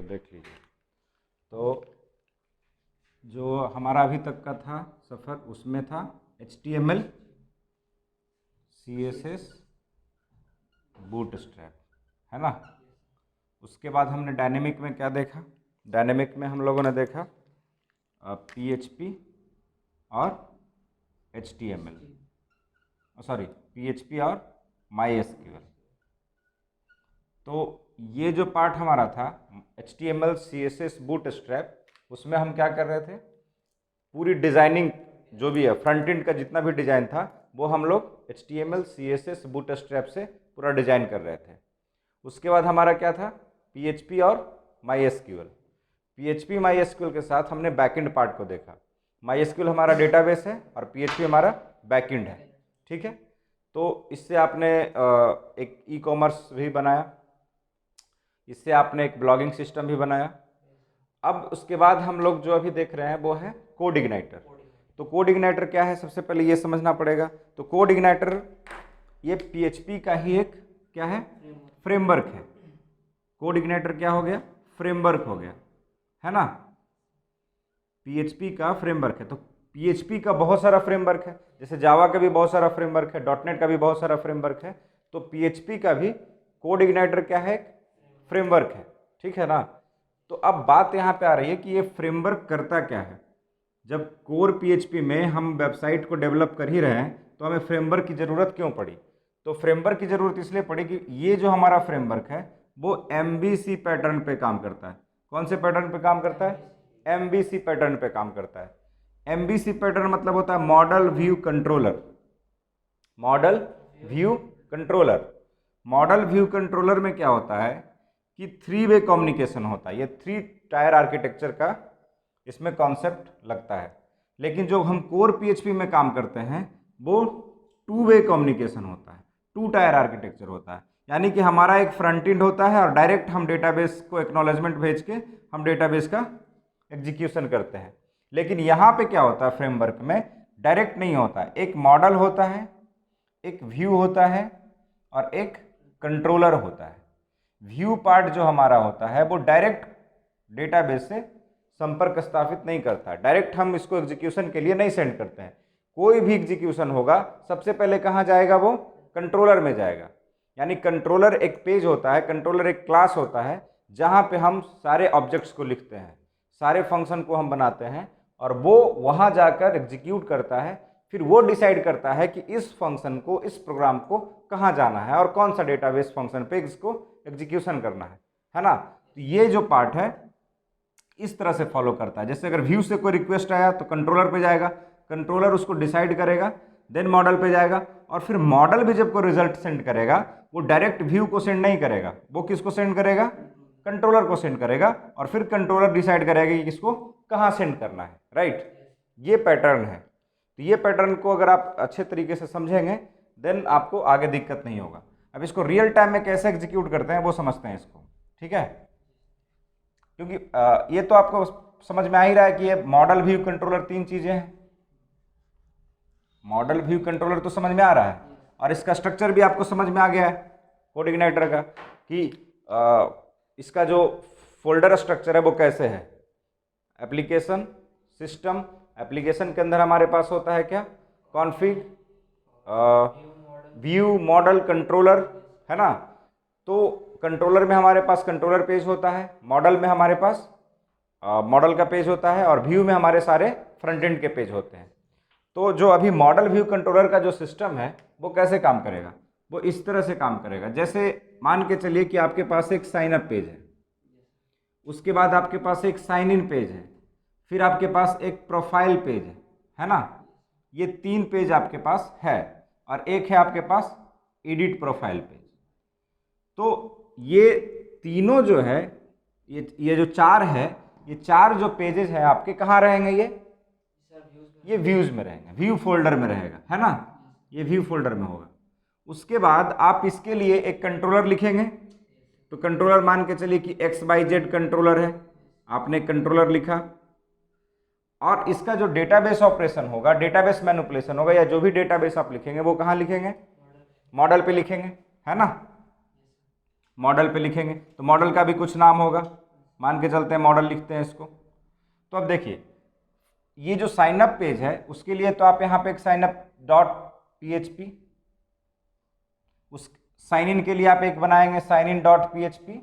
देख लीजिए। तो जो हमारा अभी तक का था सफ़र, उसमें था HTML CSS बूटस्ट्रैप, है ना। उसके बाद हमने डायनेमिक में क्या देखा? डायनेमिक में हम लोगों ने देखा PHP और HTML, सॉरी PHP और MySQL। तो ये जो पार्ट हमारा था HTML CSS बूटस्ट्रैप, उसमें हम क्या कर रहे थे? पूरी डिज़ाइनिंग जो भी है, फ्रंट एंड का जितना भी डिज़ाइन था वो हम लोग HTML CSS बूटस्ट्रैप से पूरा डिज़ाइन कर रहे थे। उसके बाद हमारा क्या था? PHP और MySQL। PHP MySQL के साथ हमने बैकएंड पार्ट को देखा। MySQL हमारा डेटाबेस है और PHP हमारा बैकएंड है, ठीक है। तो इससे आपने एक ई-कॉमर्स भी बनाया, इससे आपने एक ब्लॉगिंग सिस्टम भी बनाया। अब उसके बाद हम लोग जो अभी देख रहे हैं वो है कोड इग्नाइटर। तो कोड इग्नाइटर क्या है, सबसे पहले ये समझना पड़ेगा। तो कोड इग्नाइटर ये PHP का ही एक क्या है? फ्रेमवर्क है। कोड इग्नाइटर क्या हो गया? फ्रेमवर्क हो गया, है ना। PHP का फ्रेमवर्क है। तो PHP का बहुत सारा फ्रेमवर्क है, जैसे जावा का भी बहुत सारा फ्रेमवर्क है, .NET का भी बहुत सारा फ्रेमवर्क है। तो PHP का भी कोड इग्नाइटर क्या है? फ्रेमवर्क है, ठीक है ना। तो अब बात यहाँ पे आ रही है कि ये फ्रेमवर्क करता क्या है। जब कोर PHP में हम वेबसाइट को डेवलप कर ही रहे हैं तो हमें फ्रेमवर्क की ज़रूरत क्यों पड़ी? तो फ्रेमवर्क की ज़रूरत इसलिए पड़ी कि ये जो हमारा फ्रेमवर्क है वो MVC पैटर्न पे काम करता है। कौन से पैटर्न पे काम करता है? MVC पैटर्न पे काम करता है। MVC पैटर्न मतलब होता है model view controller. Model view controller. Model view controller में क्या होता है कि 3 वे कम्युनिकेशन होता है। ये 3 टायर आर्किटेक्चर का इसमें कॉन्सेप्ट लगता है। लेकिन जो हम कोर PHP में काम करते हैं वो 2 वे कम्युनिकेशन होता है, 2 टायर आर्किटेक्चर होता है। यानी कि हमारा एक फ्रंट एंड होता है और डायरेक्ट हम डेटाबेस को एक्नॉलेजमेंट भेज के हम डेटाबेस का एग्जीक्यूशन करते हैं। लेकिन यहाँ पे क्या होता है, फ्रेमवर्क में डायरेक्ट नहीं होता है। एक मॉडल होता है, एक व्यू होता है और एक कंट्रोलर होता है। व्यू पार्ट जो हमारा होता है वो डायरेक्ट डेटाबेस से संपर्क स्थापित नहीं करता है। डायरेक्ट हम इसको एग्जीक्यूशन के लिए नहीं सेंड करते हैं। कोई भी एग्जीक्यूशन होगा सबसे पहले कहाँ जाएगा? वो कंट्रोलर में जाएगा। यानी कंट्रोलर एक पेज होता है, कंट्रोलर एक क्लास होता है जहाँ पे हम सारे ऑब्जेक्ट्स को लिखते हैं, सारे फंक्शन को हम बनाते हैं और वो वहाँ जाकर एग्जीक्यूट करता है। फिर वो डिसाइड करता है कि इस फंक्शन को, इस प्रोग्राम को कहाँ जाना है और कौन सा डेटाबेस फंक्शन पे इसको एग्जीक्यूशन करना है ना। तो ये जो पार्ट है इस तरह से फॉलो करता है। जैसे अगर व्यू से कोई रिक्वेस्ट आया तो कंट्रोलर पे जाएगा, कंट्रोलर उसको डिसाइड करेगा, देन मॉडल पे जाएगा और फिर मॉडल भी जब कोई रिजल्ट सेंड करेगा वो डायरेक्ट व्यू को सेंड नहीं करेगा, वो किसको सेंड करेगा? कंट्रोलर को सेंड करेगा और फिर कंट्रोलर डिसाइड करेगा कि किसको कहाँ सेंड करना है, राइट। ये पैटर्न है। तो ये पैटर्न को अगर आप अच्छे तरीके से समझेंगे देन आपको आगे दिक्कत नहीं होगा। अब इसको रियल टाइम में कैसे एग्जीक्यूट करते हैं वो समझते हैं इसको, ठीक है। क्योंकि ये तो आपको समझ में आ ही रहा है कि ये मॉडल व्यू कंट्रोलर 3 चीजें हैं। मॉडल व्यू कंट्रोलर तो समझ में आ रहा है और इसका स्ट्रक्चर भी आपको समझ में आ गया है कोड इग्नाइटर का कि इसका जो फोल्डर स्ट्रक्चर है वो कैसे है। एप्लीकेशन, सिस्टम, एप्लीकेशन के अंदर हमारे पास होता है क्या? कॉन्फ़िग, व्यू, मॉडल, कंट्रोलर, है ना। तो कंट्रोलर में हमारे पास कंट्रोलर पेज होता है, मॉडल में हमारे पास मॉडल का पेज होता है और व्यू में हमारे सारे फ्रंट एंड के पेज होते हैं। तो जो अभी मॉडल व्यू कंट्रोलर का जो सिस्टम है वो कैसे काम करेगा? वो इस तरह से काम करेगा। जैसे मान के चलिए कि आपके पास एक साइन अप पेज है, उसके बाद आपके पास एक साइन इन पेज है, फिर आपके पास एक प्रोफाइल पेज है ना। ये 3 पेज आपके पास है और एक है आपके पास एडिट प्रोफाइल पेज। तो ये तीनों जो है, ये जो 4 है, ये 4 जो पेजेस हैं आपके कहाँ रहेंगे? ये व्यूज में रहेंगे, व्यू फोल्डर में रहेगा, है ना। ये व्यू फोल्डर में होगा। उसके बाद आप इसके लिए एक कंट्रोलर लिखेंगे। तो कंट्रोलर मान के चलिए कि XYZ कंट्रोलर है, आपने कंट्रोलर लिखा और इसका जो डेटाबेस ऑपरेशन होगा, डेटाबेस मैनिपुलेशन होगा या जो भी डेटाबेस आप लिखेंगे वो कहाँ लिखेंगे? मॉडल पे लिखेंगे, है ना। मॉडल पे लिखेंगे तो मॉडल का भी कुछ नाम होगा, मान के चलते हैं मॉडल लिखते हैं इसको। तो अब देखिए ये जो साइन अप पेज है उसके लिए तो आप यहाँ पे एक साइन अप डॉट PHP, उस साइन इन के लिए आप एक बनाएंगे साइन इन डॉट PHP,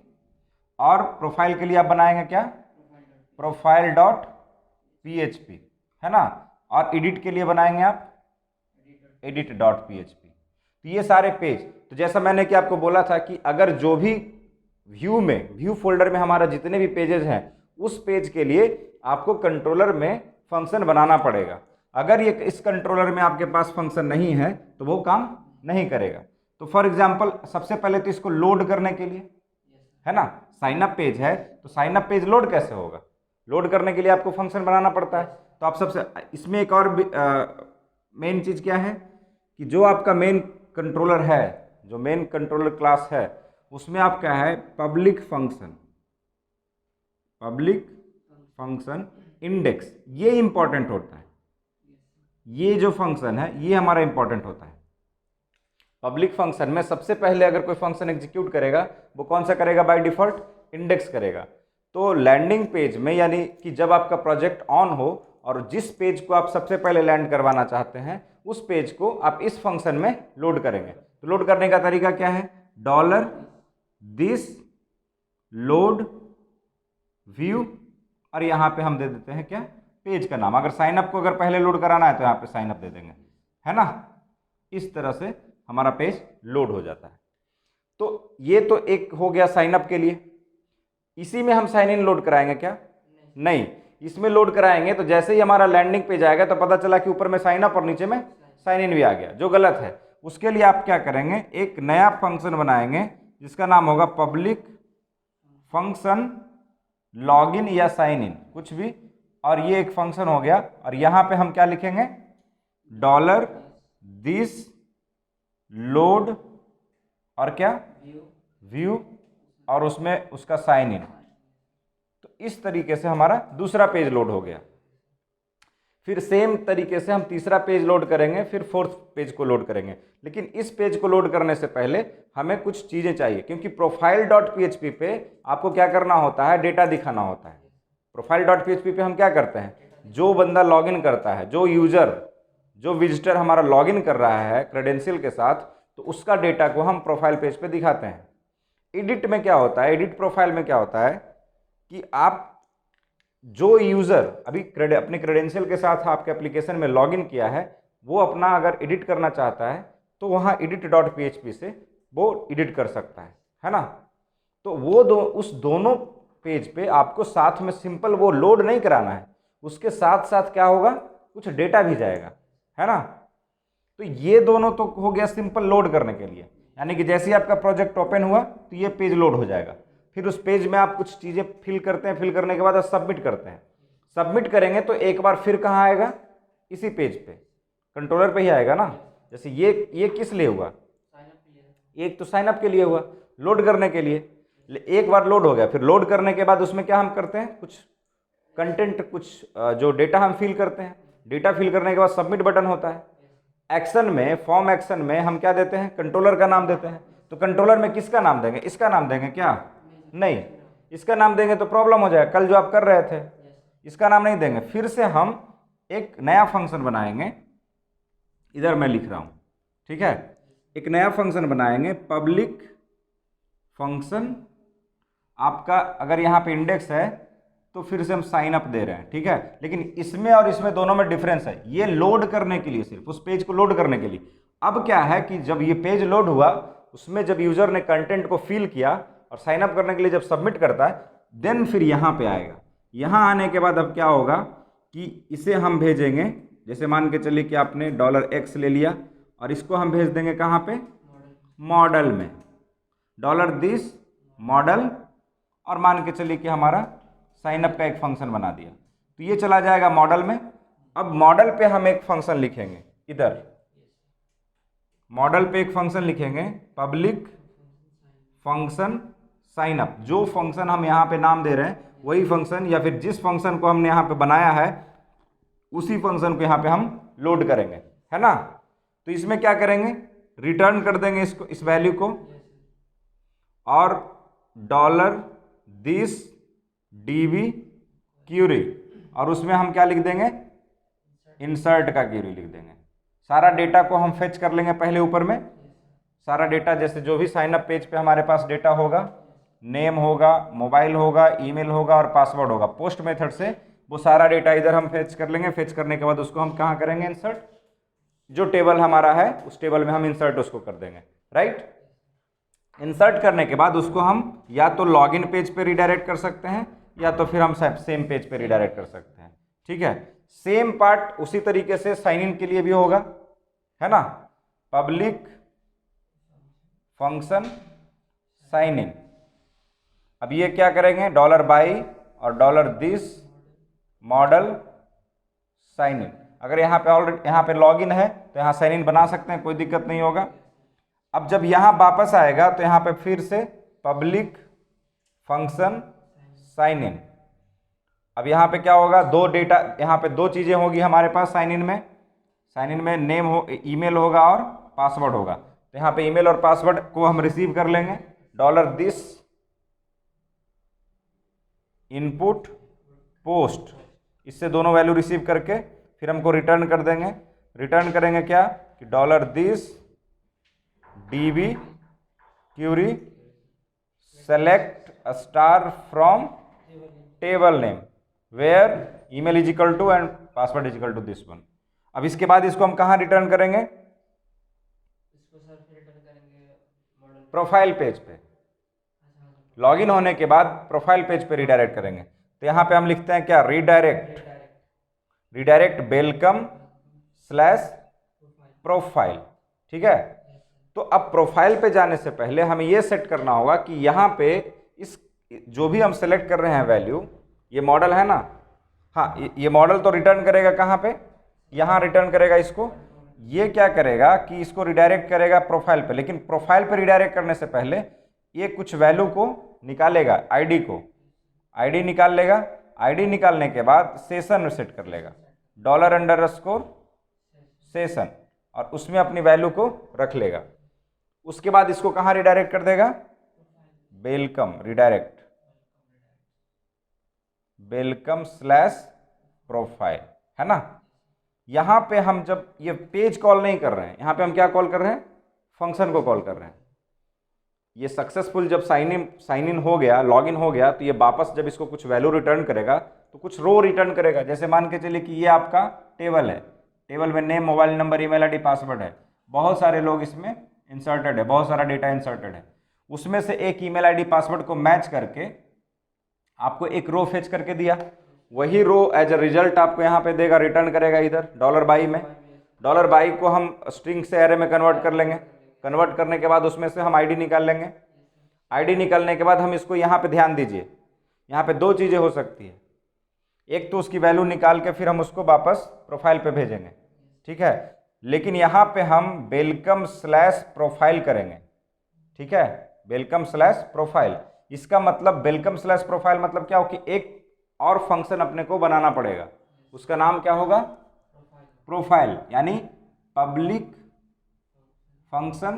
और प्रोफाइल के लिए आप बनाएंगे क्या, प्रोफाइल डॉट PHP, है ना, और एडिट के लिए बनाएंगे आप एडिट डॉट PHP। तो ये सारे पेज, तो जैसा मैंने कि आपको बोला था कि अगर जो भी व्यू फोल्डर में हमारा जितने भी पेजेस हैं उस पेज के लिए आपको कंट्रोलर में फंक्शन बनाना पड़ेगा। अगर ये इस कंट्रोलर में आपके पास फंक्शन नहीं है तो वो काम नहीं करेगा। तो फॉर एग्जांपल सबसे पहले तो इसको लोड करने के लिए, है ना, साइन अप पेज है तो साइन अप पेज लोड कैसे होगा, लोड करने के लिए आपको फंक्शन बनाना पड़ता है। तो आप सबसे इसमें एक और मेन चीज़ क्या है कि जो आपका मेन कंट्रोलर है, जो मेन कंट्रोलर क्लास है उसमें आप क्या है, पब्लिक फंक्शन इंडेक्स, ये इंपॉर्टेंट होता है। ये जो फंक्शन है ये हमारा इंपॉर्टेंट होता है। पब्लिक फंक्शन में सबसे पहले अगर कोई फंक्शन एग्जीक्यूट करेगा वो कौन सा करेगा, बाय डिफॉल्ट इंडेक्स करेगा। तो लैंडिंग पेज में, यानी कि जब आपका प्रोजेक्ट ऑन हो और जिस पेज को आप सबसे पहले लैंड करवाना चाहते हैं उस पेज को आप इस फंक्शन में लोड करेंगे। तो लोड करने का तरीका क्या है, $this लोड व्यू, और यहाँ पे हम दे देते हैं क्या, पेज का नाम। अगर साइन अप को अगर पहले लोड कराना है तो यहाँ पे साइन अप दे देंगे, है ना। इस तरह से हमारा पेज लोड हो जाता है। तो ये तो एक हो गया साइन अप के लिए। इसी में हम साइन इन लोड कराएंगे क्या, नहीं, इसमें लोड कराएंगे तो जैसे ही हमारा लैंडिंग पेज आएगा तो पता चला कि ऊपर में साइन अप और नीचे में साइन इन भी आ गया, जो गलत है। उसके लिए आप क्या करेंगे, एक नया फंक्शन बनाएंगे जिसका नाम होगा पब्लिक फंक्शन लॉगिन या साइन इन, कुछ भी, और ये एक फंक्शन हो गया। और यहाँ पे हम क्या लिखेंगे, $this लोड और क्या, व्यू, और उसमें उसका साइन इन। तो इस तरीके से हमारा दूसरा पेज लोड हो गया। फिर सेम तरीके से हम तीसरा पेज लोड करेंगे, फिर फोर्थ पेज को लोड करेंगे। लेकिन इस पेज को लोड करने से पहले हमें कुछ चीज़ें चाहिए, क्योंकि प्रोफाइल डॉट PHP पे आपको क्या करना होता है, डेटा दिखाना होता है। प्रोफाइल डॉट PHP पे हम क्या करते हैं, जो बंदा लॉगिन करता है, जो यूजर, जो विजिटर हमारा लॉगिन कर रहा है क्रेडेंशियल के साथ, तो उसका डेटा को हम प्रोफाइल पेज पे दिखाते हैं। एडिट में क्या होता है, एडिट प्रोफाइल में क्या होता है कि आप जो यूज़र अभी अपने क्रेडेंशियल के साथ आपके एप्लीकेशन में लॉगिन किया है वो अपना अगर एडिट करना चाहता है तो वहाँ एडिट डॉट PHP से वो एडिट कर सकता है ना। तो वो उस दोनों पेज पे आपको साथ में सिंपल वो लोड नहीं कराना है, उसके साथ साथ क्या होगा, कुछ डेटा भी जाएगा, है ना। तो ये दोनों तो हो गया सिंपल लोड करने के लिए, यानी कि जैसे ही आपका प्रोजेक्ट ओपन हुआ तो ये पेज लोड हो जाएगा। फिर उस पेज में आप कुछ चीज़ें फिल करते हैं, फिल करने के बाद आप सबमिट करते हैं। सबमिट करेंगे तो एक बार फिर कहाँ आएगा, इसी पेज पे, कंट्रोलर पे ही आएगा ना। जैसे ये किस लिए हुआ, एक तो साइन अप के लिए हुआ, लोड करने के लिए। एक बार लोड हो गया, फिर लोड करने के बाद उसमें क्या हम करते हैं, कुछ कंटेंट, कुछ जो डेटा हम फिल करते हैं। डेटा फिल करने के बाद सबमिट बटन होता है। एक्शन में, फॉर्म एक्शन में हम क्या देते हैं, कंट्रोलर का नाम देते हैं। तो कंट्रोलर में किसका नाम देंगे, इसका नाम देंगे क्या, नहीं, इसका नाम देंगे तो प्रॉब्लम हो जाएगा, कल जो आप कर रहे थे इसका नाम नहीं देंगे। फिर से हम एक नया फंक्शन बनाएंगे, इधर मैं लिख रहा हूं, ठीक है, एक नया फंक्शन बनाएंगे, पब्लिक फंक्शन। आपका अगर यहाँ पे इंडेक्स है तो फिर से हम साइन अप दे रहे हैं, ठीक है। लेकिन इसमें और इसमें दोनों में डिफरेंस है, ये लोड करने के लिए, सिर्फ उस पेज को लोड करने के लिए। अब क्या है कि जब ये पेज लोड हुआ, उसमें जब यूजर ने कंटेंट को फिल किया और साइन अप करने के लिए जब सबमिट करता है, देन फिर यहाँ पे आएगा। यहाँ आने के बाद अब क्या होगा कि इसे हम भेजेंगे, जैसे मान के चलिए कि आपने $X ले लिया और इसको हम भेज देंगे कहाँ पे, मॉडल में, $this मॉडल, और मान के चलिए कि हमारा साइन अप का एक फंक्शन बना दिया, तो ये चला जाएगा मॉडल में। अब मॉडल पे हम एक फंक्शन लिखेंगे, इधर मॉडल पे एक फंक्शन लिखेंगे, पब्लिक फंक्शन साइन अप। जो फंक्शन हम यहाँ पे नाम दे रहे हैं वही फंक्शन, या फिर जिस फंक्शन को हमने यहाँ पे बनाया है उसी फंक्शन को यहाँ पे हम लोड करेंगे, है ना। तो इसमें क्या करेंगे, रिटर्न कर देंगे इसको, इस वैल्यू को, और $this डीबी क्यूरी, और उसमें हम क्या लिख देंगे, इंसर्ट का क्यूरी लिख देंगे। सारा डेटा को हम फेच कर लेंगे पहले ऊपर में, सारा डेटा जैसे जो भी साइन अप पेज पे हमारे पास डेटा होगा, नेम होगा, मोबाइल होगा, ईमेल होगा और पासवर्ड होगा, पोस्ट मेथड से वो सारा डेटा इधर हम फेच कर लेंगे। फेच करने के बाद उसको हम कहाँ करेंगे, इंसर्ट, जो टेबल हमारा है उस टेबल में हम इंसर्ट उसको कर देंगे, राइट। इंसर्ट करने के बाद उसको हम या तो लॉगिन पेज पे रिडायरेक्ट कर सकते हैं या तो फिर हम सेम पेज पे रिडायरेक्ट कर सकते हैं, ठीक है। सेम पार्ट उसी तरीके से साइन इन के लिए भी होगा, है ना, पब्लिक फंक्शन साइन इन। अब ये क्या करेंगे, $by और $this मॉडल साइन इन। अगर यहाँ पे ऑलरेडी यहाँ पे लॉगिन है तो यहाँ साइन इन बना सकते हैं, कोई दिक्कत नहीं होगा। अब जब यहाँ वापस आएगा तो यहाँ पे फिर से पब्लिक फंक्शन साइन इन। अब यहाँ पे क्या होगा, दो डेटा, यहाँ पे दो चीज़ें होगी हमारे पास साइन इन में नेम हो, ईमेल होगा और पासवर्ड होगा। तो यहाँ पे ईमेल और पासवर्ड को हम रिसीव कर लेंगे, $this इनपुट पोस्ट, इससे दोनों वैल्यू रिसीव करके फिर हमको रिटर्न कर देंगे। रिटर्न करेंगे क्या कि $this db query select a star from table name where email is equal to and password is equal to this one। अब इसके बाद इसको हम कहाँ रिटर्न करेंगे, प्रोफाइल पेज पे। लॉगिन होने के बाद प्रोफाइल पेज पे रिडायरेक्ट करेंगे। तो यहाँ पे हम लिखते हैं क्या, रिडायरेक्ट वेलकम स्लैश प्रोफाइल, ठीक है। तो अब प्रोफाइल पे जाने से पहले हमें ये सेट करना होगा कि यहाँ पे इस जो भी हम सेलेक्ट कर रहे हैं वैल्यू, ये मॉडल है ना, हाँ, ये मॉडल तो रिटर्न करेगा कहाँ पे, यहाँ रिटर्न करेगा इसको। ये क्या करेगा कि इसको रिडायरेक्ट करेगा प्रोफाइल पे, लेकिन प्रोफाइल पे रिडायरेक्ट करने से पहले ये कुछ वैल्यू को निकालेगा, आईडी निकाल लेगा। आईडी निकालने के बाद सेशन सेट कर लेगा, $_सेशन, और उसमें अपनी वैल्यू को रख लेगा। उसके बाद इसको कहाँ रिडायरेक्ट कर देगा, वेलकम स्लैश प्रोफाइल, है ना। यहाँ पे हम जब ये पेज कॉल नहीं कर रहे हैं, यहाँ पे हम क्या कॉल कर रहे हैं, फंक्शन को कॉल कर रहे हैं। ये सक्सेसफुल जब साइन इन हो गया, लॉगिन हो गया, तो ये वापस जब इसको कुछ वैल्यू रिटर्न करेगा तो कुछ रो रिटर्न करेगा। जैसे मान के चलिए कि ये आपका टेबल है, टेबल में name, mobile number, email ID, password है, बहुत सारे लोग इसमें इंसर्टेड है, बहुत सारा डेटा इंसर्टेड है। उसमें से एक ईमेल आईडी पासवर्ड को मैच करके आपको एक रो फेच करके दिया, वही रो एज अ रिजल्ट आपको यहाँ पे देगा, रिटर्न करेगा इधर $by में। $by को हम स्ट्रिंग से एरे में कन्वर्ट कर लेंगे। कन्वर्ट करने के बाद उसमें से हम आईडी निकाल लेंगे। आईडी निकालने के बाद हम इसको यहाँ पे ध्यान दीजिए, यहाँ पे दो चीज़ें हो सकती है। एक तो उसकी वैल्यू निकाल के फिर हम उसको वापस प्रोफाइल पे भेजेंगे, ठीक है। लेकिन यहाँ पे हम वेलकम स्लैश प्रोफाइल करेंगे, ठीक है, वेलकम स्लैश प्रोफाइल। इसका मतलब वेलकम स्लैश प्रोफाइल मतलब क्या हो कि एक और फंक्शन अपने को बनाना पड़ेगा, उसका नाम क्या होगा, प्रोफाइल, यानी पब्लिक फंक्शन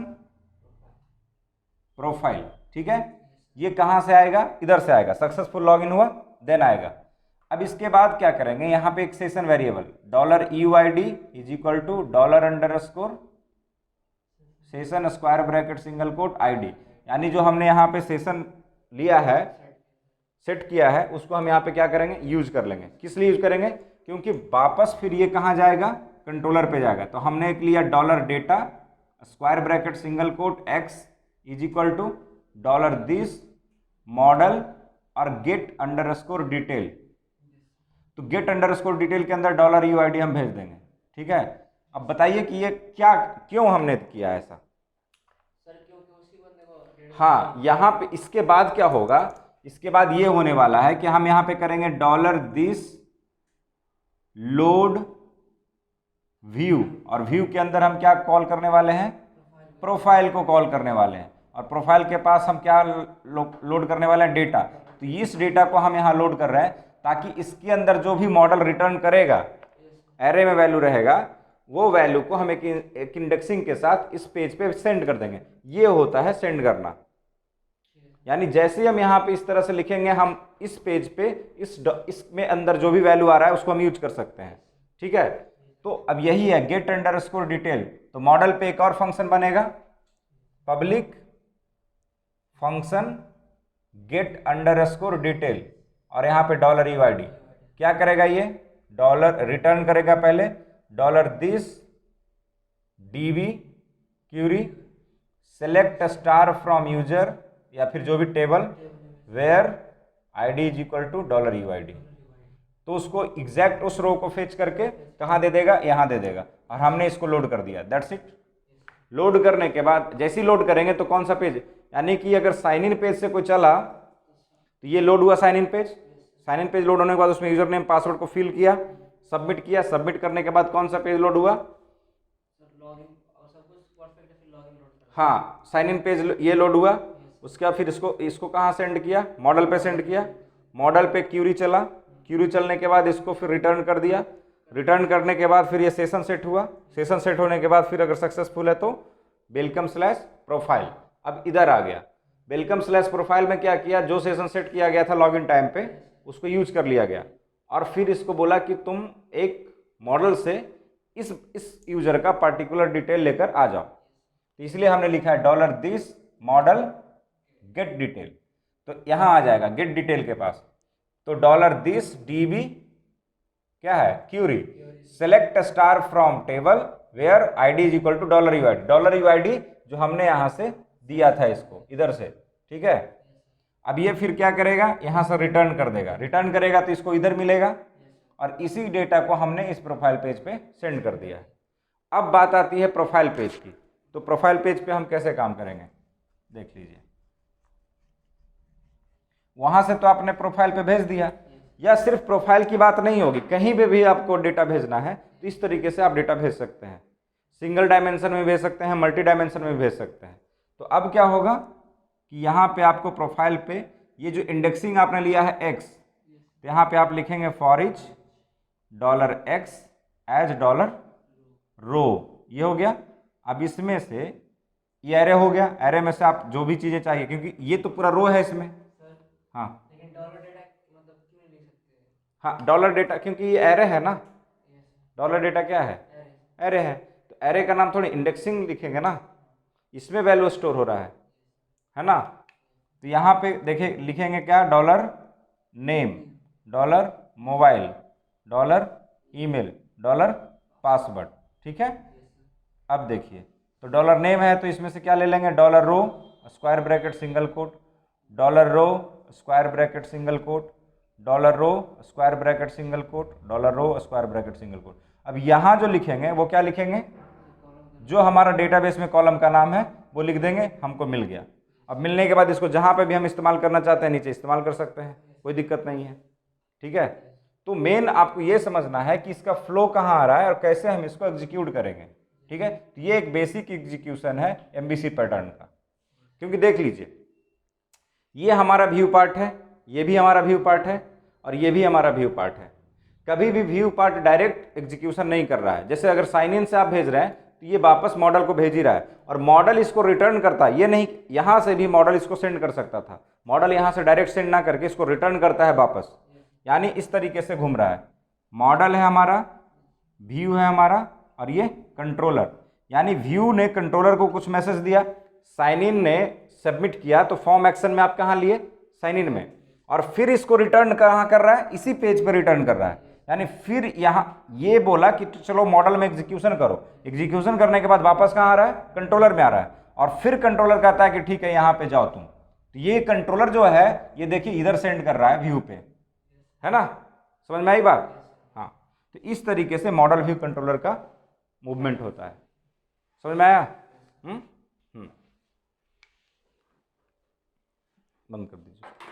प्रोफाइल, ठीक है। ये कहाँ से आएगा, इधर से आएगा, सक्सेसफुल लॉगिन हुआ देन आएगा। अब इसके बाद क्या करेंगे, यहाँ पे एक session variable $euid is equal to $_ session square bracket single quote ID, यानी जो हमने यहाँ पे सेशन लिया है, सेट किया है, उसको हम यहाँ पे क्या करेंगे, यूज कर लेंगे। किस लिए यूज करेंगे, क्योंकि वापस फिर ये कहाँ जाएगा, कंट्रोलर पे जाएगा। तो हमने एक लिया $data square bracket single quote x is equal to $this model और get_detail। तो get_detail के अंदर $euid हम भेज देंगे, ठीक है। अब बताइए कि ये क्या, क्यों हमने किया ऐसा। हाँ, यहाँ पे इसके बाद क्या होगा, इसके बाद ये होने वाला है कि हम यहाँ पे करेंगे $this लोड व्यू, और व्यू के अंदर हम क्या कॉल करने वाले हैं, प्रोफाइल को कॉल करने वाले हैं। और प्रोफाइल के पास हम क्या लोड करने वाले हैं, डेटा। तो इस डेटा को हम यहाँ लोड कर रहे हैं ताकि इसके अंदर जो भी मॉडल रिटर्न करेगा, एरे में वैल्यू रहेगा, वो वैल्यू को हम एक इंडेक्सिंग के साथ इस पेज पे सेंड कर देंगे। ये होता है सेंड करना, यानी जैसे ही हम यहाँ पे इस तरह से लिखेंगे, हम इस पेज पे इसमें अंदर जो भी वैल्यू आ रहा है उसको हम यूज कर सकते हैं। ठीक है, तो अब यही है गेट अंडरस्कोर डिटेल। तो मॉडल पे एक और फंक्शन बनेगा, public function get underscore detail, और यहाँ पे $UID क्या करेगा, ये डॉलर रिटर्न करेगा पहले $this db query select star from user या फिर जो भी table where ID is equal to $UID। तो उसको एग्जैक्ट उस रो को फेच करके कहाँ दे देगा, यहाँ दे देगा, और हमने इसको लोड कर दिया, दैट्स इट। लोड करने के बाद जैसे ही लोड करेंगे तो कौन सा पेज, यानी कि अगर साइन इन पेज से कोई चला तो ये लोड हुआ sign in page. Sign in page load होने के बाद उसमें यूजर नेम पासवर्ड को फिल किया, सबमिट किया, सबमिट करने के बाद कौन सा पेज लोड हुआ, हाँ साइन इन पेज ये लोड हुआ। उसके बाद फिर इसको कहाँ सेंड किया, मॉडल पे सेंड किया, मॉडल पे क्यूरी चला, क्यूरी चलने के बाद इसको फिर रिटर्न कर दिया, रिटर्न करने के बाद फिर ये सेशन सेट हुआ, सेशन सेट होने के बाद फिर अगर सक्सेसफुल है तो वेलकम स्लैश प्रोफाइल। अब इधर आ गया, वेलकम स्लैश प्रोफाइल में क्या किया, जो सेशन सेट किया गया था लॉगिन टाइम पे उसको यूज कर लिया गया, और फिर इसको बोला कि तुम एक मॉडल से इस यूजर का पर्टिकुलर डिटेल लेकर आ जाओ। तो इसलिए हमने लिखा है $this मॉडल गेट डिटेल। तो यहाँ आ जाएगा गेट डिटेल के पास, तो $this db क्या है, query select star from table where ID is equal to $UID जो हमने यहाँ से दिया था इसको इधर से। ठीक है, अब ये फिर क्या करेगा, यहाँ से रिटर्न कर देगा, रिटर्न करेगा तो इसको इधर मिलेगा, और इसी डेटा को हमने इस प्रोफाइल पेज पे सेंड कर दिया है। अब बात आती है प्रोफाइल पेज की, तो प्रोफाइल पेज पे हम कैसे काम करेंगे देख लीजिए। वहां से तो आपने प्रोफाइल पे भेज दिया, या सिर्फ प्रोफाइल की बात नहीं होगी, कहीं पे भी आपको डेटा भेजना है तो इस तरीके से आप डेटा भेज सकते हैं, सिंगल डायमेंशन में भेज सकते हैं, मल्टी डायमेंशन में भेज सकते हैं। तो अब क्या होगा कि यहाँ पे आपको प्रोफाइल पे ये जो इंडेक्सिंग आपने लिया है x, तो यहाँ पे आप लिखेंगे फॉर इच $x एज $रो, ये हो गया। अब इसमें से ये एरे हो गया, एरे में से आप जो भी चीजें चाहिए, क्योंकि ये तो पूरा रो है इसमें, हाँ हाँ डॉलर डेटा, क्योंकि ये एरे है ना, डॉलर डेटा क्या है, एरे है, तो एरे का नाम थोड़ी इंडेक्सिंग लिखेंगे ना, इसमें वैल्यू स्टोर हो रहा है ना। तो यहाँ पे देखिए लिखेंगे क्या, $नेम, $मोबाइल, $ईमेल, $पासवर्ड। ठीक है, अब देखिए तो $नेम है तो इसमें से क्या ले लेंगे, $रो स्क्वायर ब्रैकेट सिंगल कोट, $रो स्क्वायर ब्रैकेट सिंगल कोट, $रो स्क्वायर ब्रैकेट सिंगल कोट, $रो स्क्वायर ब्रैकेट सिंगल कोट। अब यहाँ जो लिखेंगे वो क्या लिखेंगे, जो हमारा डेटाबेस में कॉलम का नाम है वो लिख देंगे, हमको मिल गया। अब मिलने के बाद इसको जहाँ पे भी हम इस्तेमाल करना चाहते हैं नीचे इस्तेमाल कर सकते हैं, कोई दिक्कत नहीं है। ठीक है, तो मेन आपको ये समझना है कि इसका फ्लो कहाँ आ रहा है और कैसे हम इसको एग्जीक्यूट करेंगे। ठीक है, तो ये एक बेसिक एग्जीक्यूशन है MVC पैटर्न का। क्योंकि देख लीजिए ये हमारा व्यू पार्ट है, ये भी हमारा व्यू पार्ट है, और ये भी हमारा व्यू पार्ट है। कभी भी व्यू पार्ट डायरेक्ट एग्जीक्यूशन नहीं कर रहा है। जैसे अगर साइन इन से आप भेज रहे हैं तो ये वापस मॉडल को भेज ही रहा है, और मॉडल इसको रिटर्न करता है। ये नहीं, यहाँ से भी मॉडल इसको सेंड कर सकता था, मॉडल यहाँ से डायरेक्ट सेंड ना करके इसको रिटर्न करता है वापस, यानी इस तरीके से घूम रहा है। मॉडल है हमारा, व्यू है हमारा, और ये कंट्रोलर, यानी व्यू ने कंट्रोलर को कुछ मैसेज दिया, साइन इन ने सबमिट किया, तो फॉर्म एक्शन में आप कहाँ लिए, साइन इन में, और फिर इसको रिटर्न कहाँ कर रहा है, इसी पेज पर रिटर्न कर रहा है। यानी फिर यहाँ ये बोला कि चलो मॉडल में एग्जीक्यूशन करो, एग्जीक्यूशन करने के बाद वापस कहाँ आ रहा है, कंट्रोलर में आ रहा है, और फिर कंट्रोलर कहता है कि ठीक है यहाँ पे जाओ तुम। तो ये कंट्रोलर जो है ये देखिए इधर सेंड कर रहा है व्यू पे, है ना, समझ में आई बात। हाँ, तो इस तरीके से मॉडल व्यू कंट्रोलर का मूवमेंट होता है, समझ में आया। बंद कर दीजिए।